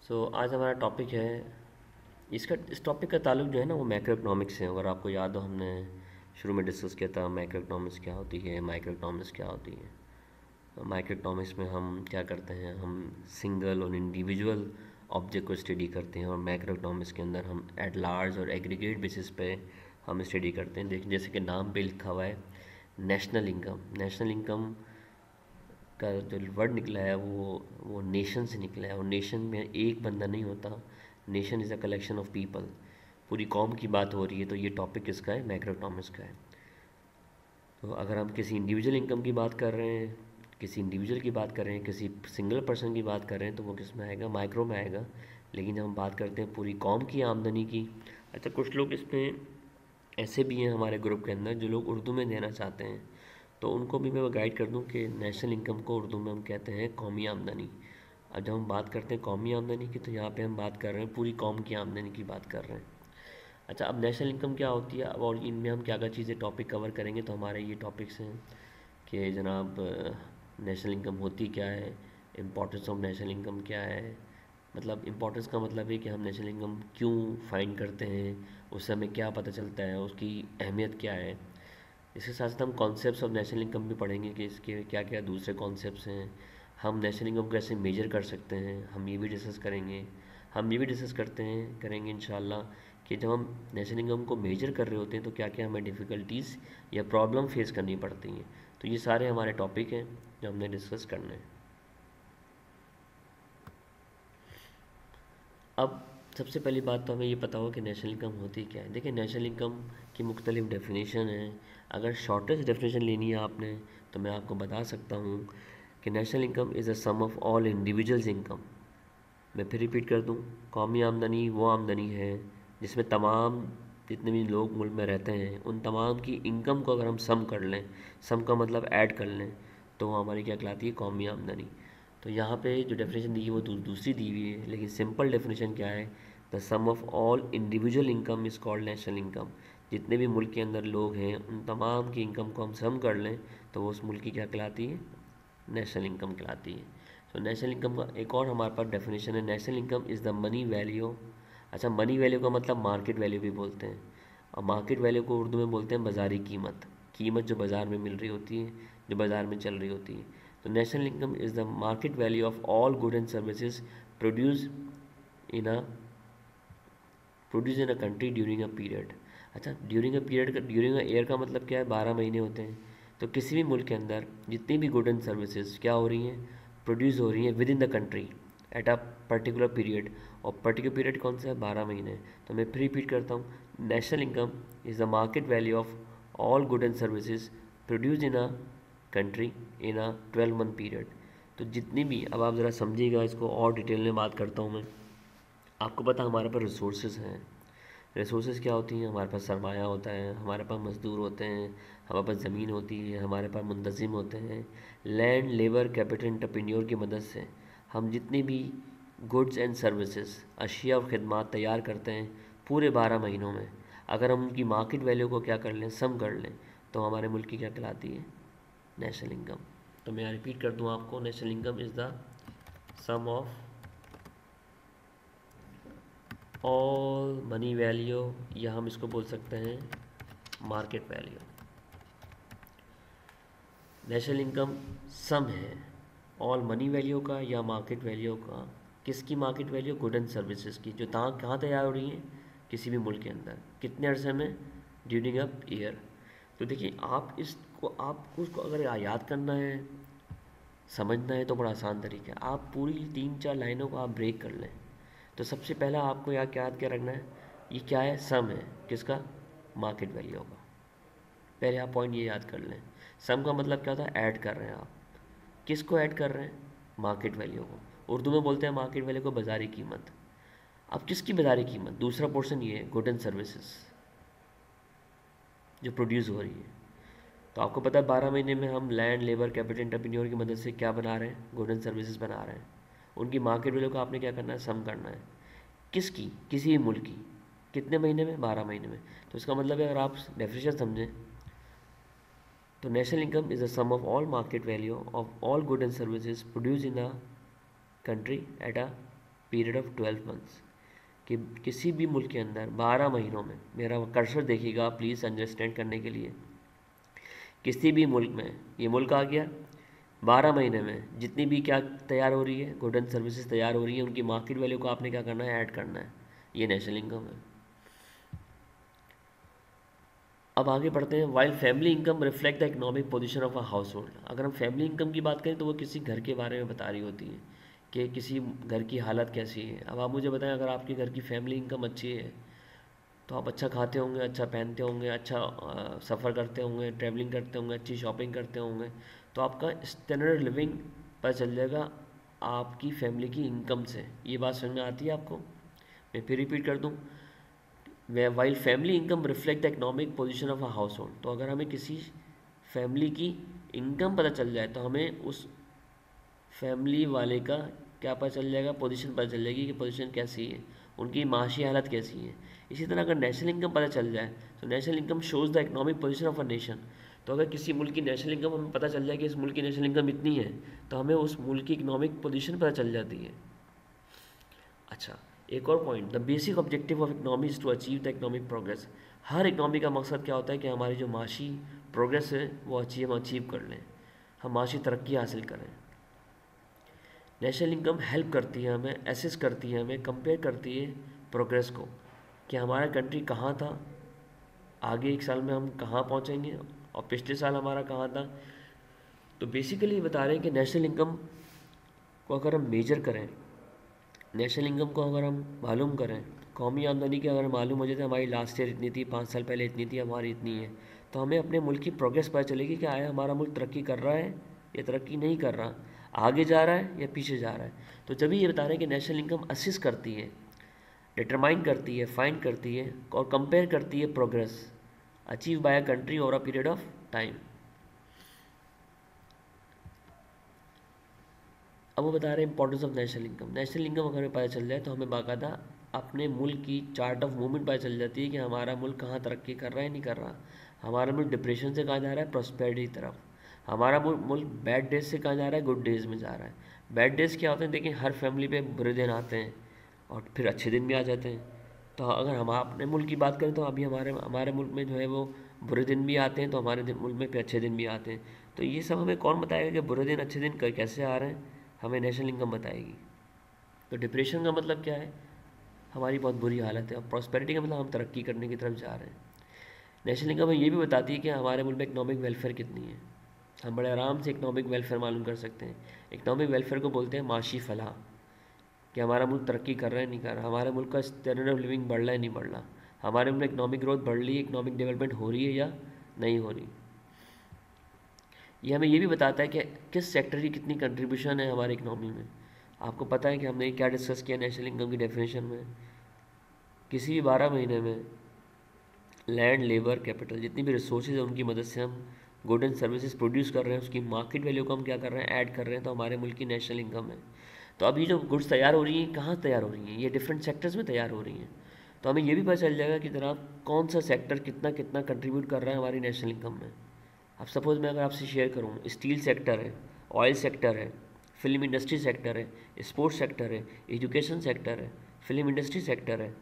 आज हमारा टॉपिक है इस टॉपिक का ताल्लुक जो है ना वो मैक्रो इकनॉमिक्स से। अगर आपको याद हो, हमने शुरू में डिस्कस किया था मैक्रो इकनॉमिक्स क्या होती है, माइक्रो इकनॉमिक्स क्या होती है। माइक्रो इकनॉमिक्स में हम क्या करते हैं, हम सिंगल और इंडिविजुअल ऑब्जेक्ट को स्टडी करते हैं, और मैक्रो इकनॉमिक्स के अंदर हम एट लार्ज और एग्रीगेट बेसिस पे हम स्टडी करते हैं। देखिए, जैसे कि नाम पे लिखा हुआ है नेशनल इनकम। नेशनल इनकम का जो वर्ड निकला है वो नेशन से निकला है, और नेशन में एक बंदा नहीं होता। Nation is a collection of people. पूरी कौम की बात हो रही है, तो ये टॉपिक किसका है? मैक्रो इकनॉमिक्स का है। तो अगर हम किसी इंडिविजुअल इनकम की बात कर रहे हैं, किसी इंडिविजुअल की बात कर रहे हैं, किसी सिंगल पर्सन की बात कर रहे हैं, तो वो किस में आएगा? माइक्रो में आएगा। लेकिन जब हम बात करते हैं पूरी कौम की आमदनी की, अच्छा, कुछ लोग इसमें ऐसे भी हैं हमारे ग्रुप के अंदर जो लोग उर्दू में देना चाहते हैं, तो उनको भी मैं गाइड कर दूं कि नेशनल इनकम को उर्दू में हम कहते हैं कौमी आमदनी। अब जब हम बात करते हैं कौमी आमदनी की, तो यहाँ पे हम बात कर रहे हैं पूरी कौम की आमदनी की बात कर रहे हैं। अच्छा, अब नेशनल इनकम क्या होती है, अब और इनमें हम क्या क्या चीज़ें टॉपिक कवर करेंगे, तो हमारे ये टॉपिक्स हैं कि जनाब नेशनल इनकम होती क्या है, इम्पोर्टेंस ऑफ नेशनल इनकम क्या है। मतलब इम्पोर्टेंस का मतलब है कि हम नेशनल इनकम क्यों फाइंड करते हैं, उससे हमें क्या पता चलता है, उसकी अहमियत क्या है। इसके साथ साथ हम कॉन्सेप्ट्स ऑफ नेशनल इनकम भी पढ़ेंगे कि इसके क्या क्या दूसरे कॉन्सेप्ट्स हैं। हम नेशनल इनकम को कैसे मेजर कर सकते हैं, हम ये भी डिस्कस करेंगे। हम ये भी डिस्कस करेंगे इंशाल्लाह कि जब हम नेशनल इनकम को मेजर कर रहे होते हैं, तो क्या क्या हमें डिफ़िकल्टीज़ या प्रॉब्लम फेस करनी पड़ती हैं। तो ये सारे हमारे टॉपिक हैं जो हमने डिस्कस करने हैं। अब सबसे पहली बात तो हमें ये पता हो कि नेशनल इनकम होती क्या है। देखिए, नेशनल इनकम की मुख्तलिफ़ डेफिनेशन है। अगर शॉर्टेस्ट डेफिनेशन लेनी है आपने, तो मैं आपको बता सकता हूँ कि national income is a sum of all individuals income. मैं फिर रिपीट कर दूँ, कौमी आमदनी वो आमदनी है जिसमें तमाम जितने भी लोग मुल्क में रहते हैं, उन तमाम की इनकम को अगर हम सम कर लें, सम का मतलब ऐड कर लें, तो वो हमारी क्या कहलाती है? कौमी आमदनी। तो यहाँ पे जो डेफिनेशन दी है वो दूसरी दी हुई है, लेकिन सिंपल डेफिनेशन क्या है? The sum of all individual income is called national income. जितने भी मुल्क के अंदर लोग हैं, उन तमाम की इनकम को हम सम कर लें, तो वो उस मुल्क की क्या कहलाती है? नेशनल इनकम कहलाती है। तो नेशनल इनकम का एक और हमारे पास डेफिनेशन है, national income is the money value. अच्छा, मनी वैल्यू का मतलब मार्केट वैल्यू भी बोलते हैं, और मार्केट वैल्यू को उर्दू में बोलते हैं बाज़ारी कीमत। कीमत जो बाज़ार में मिल रही होती है, जो बाज़ार में चल रही होती है। तो national income is the market value of all good and services produce in a produce in a country during a period. अच्छा, ड्यूरिंग अ ईयर का मतलब क्या है? 12 महीने होते हैं। तो किसी भी मुल्क के अंदर जितनी भी गुड एंड सर्विसेज क्या हो रही हैं? प्रोड्यूस हो रही हैं with in the country at a particular period. और पर्टिकुलर पीरियड कौन सा है? 12 महीने। तो मैं फिर रिपीट करता हूँ, national income is the market value of all good and services produce in a country in a 12 month period. तो जितनी भी, अब आप ज़रा समझिएगा इसको, और डिटेल में बात करता हूँ मैं। आपको पता हमारे पास रिसोर्सेज हैं। रिसोर्सेज क्या होती हैं? हमारे पास सरमाया होता है, हमारे पास मज़दूर होते हैं, हमारे पास ज़मीन होती है, हमारे पास मुंतज़िम होते हैं। लैंड, लेबर, कैपिटल, एंटरप्रेन्योर की मदद से हम जितनी भी गुड्स एंड सर्विसेज, अशिया और ख़िदमत तैयार करते हैं पूरे 12 महीनों में, अगर हम उनकी मार्केट वैल्यू को क्या कर लें? सम कर लें, तो हमारे मुल्क की क्या कहलाती है? National income. तो मैं रिपीट कर दूँ आपको, national income is the sum of all money value, या हम इसको बोल सकते हैं market value. National income sum है ऑल मनी वैल्यू का या मार्केट वैल्यू का। किसकी market value? Good and services की, जो कहाँ तैयार हो रही हैं? किसी भी मुल्क के अंदर। कितने अरसे में? During a year. तो देखिए, आपको उसको अगर याद करना है, समझना है, तो बड़ा आसान तरीका है, आप पूरी 3-4 लाइनों को आप ब्रेक कर लें। तो सबसे पहला आपको याद क्या रखना है? ये क्या है? सम है किसका? मार्केट वैल्यू का। पहले आप पॉइंट ये याद कर लें। सम का मतलब क्या होता है? ऐड कर रहे हैं आप। किसको ऐड कर रहे हैं? मार्केट वैल्यू को। उर्दू में बोलते हैं मार्केट वैल्यू को बाज़ारी कीमत। अब किसकी बाज़ारी कीमत? दूसरा पोर्शन ये है, गुड एंड सर्विसेज जो प्रोड्यूस हो रही है। तो आपको पता है 12 महीने में हम लैंड, लेबर, कैपिटल, एंटरप्रेन्योर की मदद से क्या बना रहे हैं? गुड एंड सर्विसेज बना रहे हैं। उनकी मार्केट वैल्यू को आपने क्या करना है? सम करना है। किसकी? किसी भी मुल्क की। कितने महीने में? 12 महीने में। तो इसका मतलब है, अगर आप डेफिनेशन समझें, तो national income is the sum of all market value of all good and services produce in a country at a period of 12 months, कि किसी भी मुल्क के अंदर 12 महीनों में, मेरा कर्सर देखिएगा प्लीज़ अंडरस्टैंड करने के लिए, किसी भी मुल्क में, ये मुल्क आ गया, 12 महीने में जितनी भी क्या तैयार हो रही है, गुड एंड सर्विसेज तैयार हो रही है, उनकी मार्केट वैल्यू को आपने क्या करना है, ऐड करना है। ये नेशनल इनकम है। अब आगे बढ़ते हैं। While family income reflect the economic position of a house hold. अगर हम फैमिली इनकम की बात करें तो वो किसी घर के बारे में बता रही होती है कि किसी घर की हालत कैसी है। अब आप मुझे बताएं, अगर आपके घर की फैमिली इनकम अच्छी है तो आप अच्छा खाते होंगे, अच्छा पहनते होंगे, अच्छा सफ़र करते होंगे, ट्रैवलिंग करते होंगे, अच्छी शॉपिंग करते होंगे, तो आपका स्टैंडर्ड लिविंग पता चल जाएगा आपकी फैमिली की इनकम से। ये बात समझ में आती है आपको? मैं फिर रिपीट कर दूँ, while family income reflect the economic position of a house hold. तो अगर हमें किसी फैमिली की इनकम पता चल जाए तो हमें उस फैमिली वाले का क्या पता चल जाएगा, पोजीशन पता चल जाएगी कि पोजीशन कैसी है, उनकी माशी हालत कैसी है। इसी तरह अगर नेशनल इनकम पता चल जाए तो national income shows the economic position of a nation. तो अगर किसी मुल्क की नेशनल इनकम हमें पता चल जाए कि इस मुल्क की नेशनल इनकम इतनी है, तो हमें उस मुल्क की इकोनॉमिक पोजीशन पता चल जाती है। अच्छा, एक और point, the basic objective of economy is to achieve the economic progress. हर इकनॉमी का मकसद क्या होता है कि हमारी जो माशी प्रोग्रेस है वो हम अचीव कर लें, हम माशी तरक्की हासिल करें। नेशनल इनकम हेल्प करती है हमें, एसेस करती है हमें, कंपेयर करती है प्रोग्रेस को, कि हमारा कंट्री कहाँ था, आगे एक साल में हम कहाँ पहुँचेंगे, और पिछले साल हमारा कहाँ था। तो बेसिकली बता रहे हैं कि नेशनल इनकम को अगर हम मेजर करें, नेशनल इनकम को अगर हम मालूम करें, कौमी आमदनी की अगर मालूम हो जाए तो हमारी लास्ट ईयर इतनी थी, 5 साल पहले इतनी थी, हमारी इतनी है, तो हमें अपने मुल्क की प्रोग्रेस पता चलेगी कि आया हमारा मुल्क तरक्की कर रहा है या तरक्की नहीं कर रहा, आगे जा रहा है या पीछे जा रहा है। तो जब ये बता रहे हैं कि नेशनल इनकम असिस्ट करती है, डिटरमाइन करती है, फाइंड करती है और कंपेयर करती है progress achieve by a country over a period of time. अब वो बता रहे हैं importance of national income. National income अगर हमें पता चल जाए तो हमें बाकायदा अपने मुल्क की चार्ट ऑफ मूवमेंट पता चल जाती है कि हमारा मुल्क कहाँ तरक्की कर रहा है, नहीं कर रहा, हमारा मुल्क डिप्रेशन से कहाँ जा रहा है, प्रॉस्पेरिटी की तरफ, हमारा मुल्क बैड डेज से कहाँ जा रहा है, गुड डेज़ में जा रहा है। बैड डेज़ क्या होते हैं, देखिए हर फैमिली पे बुरे दिन आते हैं और फिर अच्छे दिन भी आ जाते हैं। तो अगर हम अपने मुल्क की बात करें तो अभी हमारे हमारे मुल्क में जो है वो बुरे दिन भी आते हैं, तो हमारे मुल्क में फिर अच्छे दिन भी आते हैं। तो ये सब हमें कौन बताएगा कि बुरे दिन अच्छे दिन कैसे आ रहे हैं, हमें नेशनल इनकम बताएगी। तो डिप्रेशन का मतलब क्या है, हमारी बहुत बुरी हालत है, और प्रॉस्पेरिटी का मतलब हम तरक्की करने की तरफ जा रहे हैं। नेशनल इनकम हमें ये भी बताती है कि हमारे मुल्क में इकनॉमिक वेलफेयर कितनी है। हम बड़े आराम से इकनॉमिक वेलफेयर मालूम कर सकते हैं। इकनॉमिक वेलफेयर को बोलते हैं माशी फलाह, कि हमारा मुल्क तरक्की कर रहा है नहीं कर रहा, हमारे मुल्क का स्टैंडर्ड ऑफ लिविंग बढ़ रहा है नहीं बढ़ रहा, हमारे मुल्क में इकनॉमिक ग्रोथ बढ़ रही है, इकनॉमिक डेवलपमेंट हो रही है या नहीं हो रही। ये हमें ये भी बताता है कि किस सेक्टर की कितनी कंट्रीब्यूशन है हमारी इकनॉमी में। आपको पता है कि हमने क्या डिस्कस किया नेशनल इनकम की डेफिनेशन में, किसी भी 12 महीने में लैंड, लेबर, कैपिटल, जितनी भी रिसोर्सेज है उनकी मदद से हम गुड एंड सर्विसेज प्रोड्यूस कर रहे हैं, उसकी मार्केट वैल्यू को हम क्या कर रहे हैं, ऐड कर रहे हैं, तो हमारे मुल्क की नेशनल इनकम है। तो अभी जो गुड्स तैयार हो रही हैं, कहाँ तैयार हो रही हैं, ये डिफरेंट सेक्टर्स में तैयार हो रही हैं। तो हमें ये भी पता चल जाएगा कि जनाब कौन सा सेक्टर कितना कितना कंट्रीब्यूट कर रहा है हमारी नेशनल इनकम में। अब सपोज़ मैं अगर आपसे शेयर करूँ, स्टील सेक्टर है, ऑयल सेक्टर है, फिल्म इंडस्ट्री सेक्टर है, स्पोर्ट्स सेक्टर है, एजुकेशन सेक्टर है, फिल्म इंडस्ट्री सेक्टर है,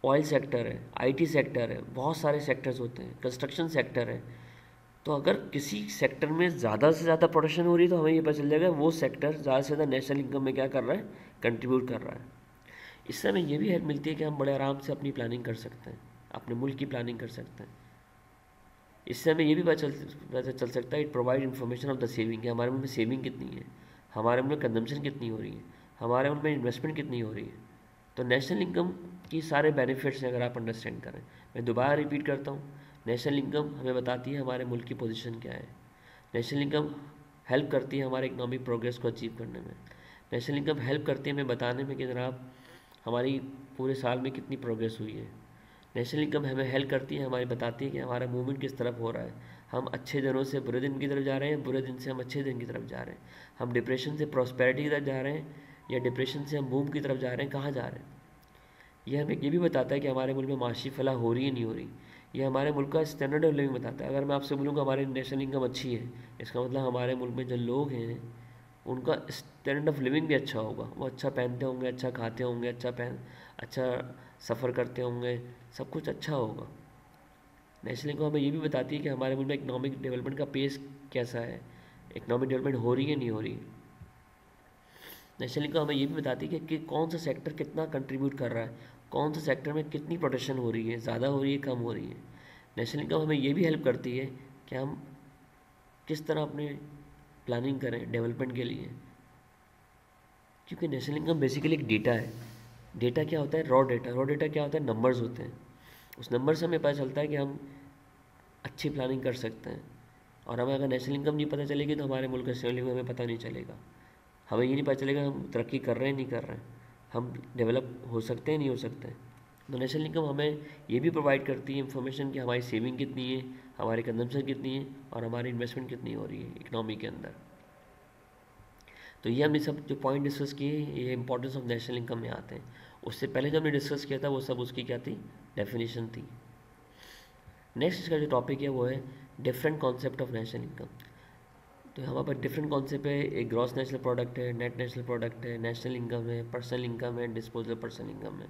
ऑयल सेक्टर है, आईटी सेक्टर है, बहुत सारे सेक्टर्स होते हैं, कंस्ट्रक्शन सेक्टर है। तो अगर किसी सेक्टर में ज़्यादा से ज़्यादा प्रोडक्शन हो रही है तो हमें ये पता चल जाएगा वो सेक्टर ज़्यादा से ज़्यादा नेशनल इनकम में क्या कर रहा है, कंट्रीब्यूट कर रहा है। इससे हमें ये भी हेल्प मिलती है कि हम बड़े आराम से अपनी प्लानिंग कर सकते हैं, अपने मुल्क की प्लानिंग कर सकते हैं। इससे हमें ये भी पता चल सकता है, it provide information of the saving, कि हमारे मुल्क में सेविंग कितनी है, हमारे मुल्क में कंजम्पशन कितनी हो रही है, हमारे मुल्क में इन्वेस्टमेंट कितनी हो रही है। तो नेशनल इनकम की सारे बेनिफिट्स हैं अगर आप अंडरस्टैंड करें। मैं दोबारा रिपीट करता हूँ, नेशनल इनकम हमें बताती है हमारे मुल्क की पोजीशन क्या है, नेशनल इनकम हेल्प करती है हमारे इकनॉमिक प्रोग्रेस को अचीव करने में, नेशनल इनकम हेल्प करती है हमें बताने में कि जनाब हमारी पूरे साल में कितनी प्रोग्रेस हुई है, नेशनल इनकम हमें हेल्प करती है, हमारी बताती है कि हमारा मूवमेंट किस तरफ हो रहा है, हम अच्छे दिनों से बुरे दिन की तरफ जा रहे हैं, बुरे दिन से हम अच्छे दिन की तरफ जा रहे हैं, हम डिप्रेशन से प्रॉस्पेरिटी की तरफ जा रहे हैं या डिप्रेशन से हम बूम की तरफ जा रहे हैं, कहाँ जा रहे हैं। यह हमें ये भी बताता है कि हमारे मुल्क में माशी फलाह हो रही है नहीं हो रही, ये हमारे मुल्क का स्टैंडर्ड ऑफ लिविंग बताता है। अगर मैं आपसे बोलूँ कि हमारी नेशनल इनकम अच्छी है, इसका मतलब हमारे मुल्क में जो लोग हैं उनका स्टैंडर्ड ऑफ लिविंग भी अच्छा होगा, वो अच्छा पहनते होंगे, अच्छा खाते होंगे, अच्छा सफ़र करते होंगे, सब कुछ अच्छा होगा। नेशनल इनकम हमें ये भी बताती है कि हमारे मुल्क में इकोनॉमिक डेवलपमेंट का पेस कैसा है, इकोनॉमिक डेवलपमेंट हो रही है नहीं हो रही है। नेशनल इनकम हमें ये भी बताती है कि कौन सा सेक्टर कितना कंट्रीब्यूट कर रहा है, कौन सा सेक्टर में कितनी प्रोटेक्शन हो रही है, ज़्यादा हो रही है, कम हो रही है। नेशनल इनकम हमें ये भी हेल्प करती है कि हम किस तरह अपनी प्लानिंग करें डेवलपमेंट के लिए, क्योंकि नेशनल इनकम बेसिकली एक डेटा है। डेटा क्या होता है? रॉ डेटा क्या होता है? नंबर्स होते हैं। उस नंबर से हमें पता चलता है कि हम अच्छी प्लानिंग कर सकते हैं। और हमें अगर नेशनल इनकम नहीं पता चलेगी तो हमारे मुल्क का स्टैंडर्ड हमें पता नहीं चलेगा। हमें ये नहीं पता चलेगा हम तरक्की कर रहे हैं नहीं कर रहे हैं, हम डेवलप हो सकते हैं नहीं हो सकते हैं। तो नेशनल इनकम हमें ये भी प्रोवाइड करती है इंफॉर्मेशन कि हमारी सेविंग कितनी है, हमारी कंजम्पशन कितनी है और हमारी इन्वेस्टमेंट कितनी हो रही है इकनॉमी के अंदर। तो ये हमने सब जो पॉइंट डिस्कस किए ये इंपॉर्टेंस ऑफ नेशनल इनकम में आते हैं। उससे पहले जो हमने डिस्कस किया था वो सब उसकी क्या थी? डेफिनेशन थी। नेक्स्ट इसका जो टॉपिक है वो है different concept of national income. तो यहाँ पर डिफरेंट कॉन्सेप्ट है, एक ग्रॉस नेशनल प्रोडक्ट है, नेट नेशनल प्रोडक्ट है, नेशनल इनकम है, पर्सनल इनकम है, डिस्पोजल पर्सनल इनकम है।